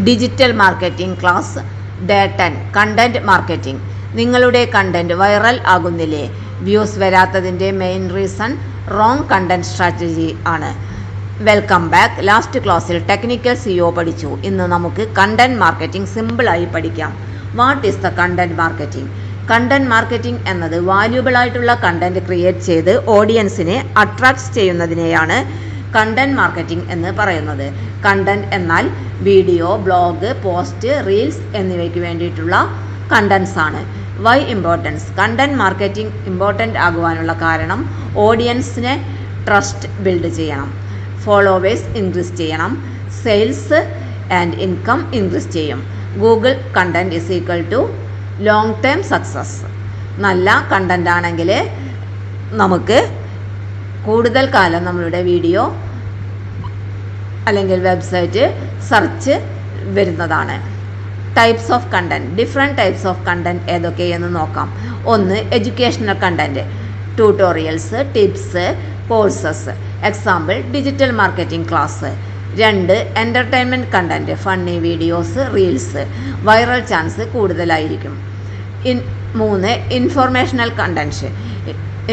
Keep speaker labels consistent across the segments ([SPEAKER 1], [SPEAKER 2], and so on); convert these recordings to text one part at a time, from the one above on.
[SPEAKER 1] Digital marketing class day 10 content marketing. നിങ്ങളുടെ content viral ആകുന്നില്ലേ? Views വരാത്തതിൻ്റെ main reason wrong content strategy ആണ്. Welcome back. Last ക്ലാസ്സിൽ technical SEO പഠിച്ചു. ഇന്ന് നമുക്ക് കണ്ടന്റ് മാർക്കറ്റിംഗ് സിമ്പിളായി പഠിക്കാം. What is the content marketing? Content marketing എന്നത് വാല്യൂബിൾ ആയിട്ടുള്ള കണ്ടന്റ് ക്രിയേറ്റ് ചെയ്ത് ഓഡിയൻസിനെ അട്രാക്ട് ചെയ്യുന്നതിനെയാണ് കണ്ടന്റ് മാർക്കറ്റിംഗ് എന്ന് പറയുന്നത്. കണ്ടന്റ് എന്നാൽ വീഡിയോ, ബ്ലോഗ്, പോസ്റ്റ്, റീൽസ് എന്നിവയ്ക്ക് വേണ്ടിയിട്ടുള്ള കണ്ടന്റ്സ് ആണ്. Why importance? Content marketing important ആകുവാനുള്ള കാരണം ഓഡിയൻസിനെ ട്രസ്റ്റ് ബിൽഡ് ചെയ്യണം, ഫോളോവേഴ്സ് ഇൻക്രീസ് ചെയ്യണം, സെയിൽസ് ആൻഡ് ഇൻകം ഇൻക്രീസ് ചെയ്യും. Google content is equal to long term success. നല്ല കണ്ടന്റ് ആണെങ്കിൽ നമുക്ക് കൂടുതൽ കാലം നമ്മളുടെ വീഡിയോ അല്ലെങ്കിൽ വെബ്സൈറ്റ് സെർച്ച് വരുന്നതാണ്. Types of content. Different types of content ഏതൊക്കെയെന്ന് നോക്കാം. ഒന്ന്, educational content, tutorials, tips, courses. Example, digital marketing class. 2, entertainment content, funny videos, reels. Viral chance കൂടുതലായിരിക്കും. 3, ഇൻഫോർമേഷണൽ കണ്ടന്റ്,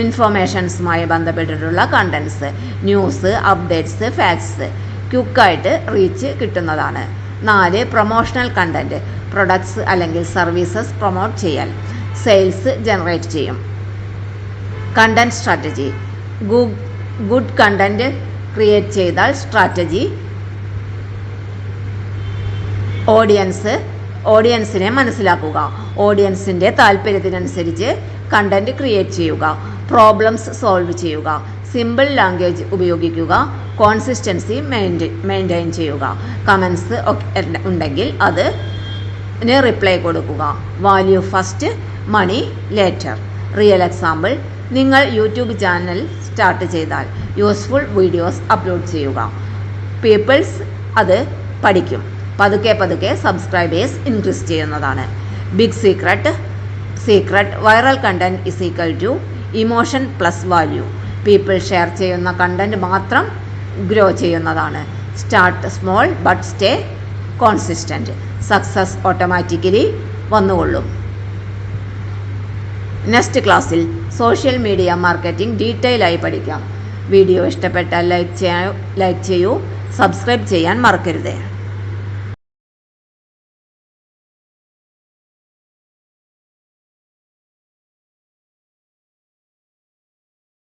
[SPEAKER 1] ഇൻഫോർമേഷൻസുമായി ബന്ധപ്പെട്ടിട്ടുള്ള കണ്ടൻസ്, ന്യൂസ്, അപ്ഡേറ്റ്സ്, ഫാക്ട്സ്. ക്വിക്കായിട്ട് reach കിട്ടുന്നതാണ്. 4, promotional content, products അല്ലെങ്കിൽ services promote ചെയ്യൽ, സെയിൽസ് ജനറേറ്റ് ചെയ്യും. Content strategy. Good content create ചെയ്താൽ strategy ഓഡിയൻസിനെ മനസ്സിലാക്കുക, ഓഡിയൻസിൻ്റെ താല്പര്യത്തിനനുസരിച്ച് കണ്ടന്റ് ക്രിയേറ്റ് ചെയ്യുക, പ്രോബ്ലംസ് സോൾവ് ചെയ്യുക, സിമ്പിൾ ലാംഗ്വേജ് ഉപയോഗിക്കുക, കോൺസിസ്റ്റൻസി മെയിൻറ്റെയിൻ ചെയ്യുക. കമൻസ് ഉണ്ടെങ്കിൽ അതിന് റിപ്ലൈ കൊടുക്കുക. Value first, money later. Real example, നിങ്ങൾ യൂട്യൂബ് ചാനൽ സ്റ്റാർട്ട് ചെയ്താൽ യൂസ്ഫുൾ വീഡിയോസ് അപ്ലോഡ് ചെയ്യുക. പീപ്പിൾസ് അത് പഠിക്കും. പതുക്കെ സബ്സ്ക്രൈബേഴ്സ് ഇൻക്രീസ് ചെയ്യുന്നതാണ്. Big secret viral content is equal to emotion plus value. People share ചെയ്യുന്ന കണ്ടന്റ് മാത്രം ഗ്രോ ചെയ്യുന്നതാണ്. Start small but stay consistent. Success automatically വന്നുകൊള്ളും. നെക്സ്റ്റ് ക്ലാസ്സിൽ സോഷ്യൽ മീഡിയ മാർക്കറ്റിംഗ് ഡീറ്റെയിൽ ആയി പഠിക്കാം. വീഡിയോ ഇഷ്ടപ്പെട്ടാൽ ലൈക്ക് ചെയ്യൂ, സബ്സ്ക്രൈബ് ചെയ്യാൻ മറക്കരുത്.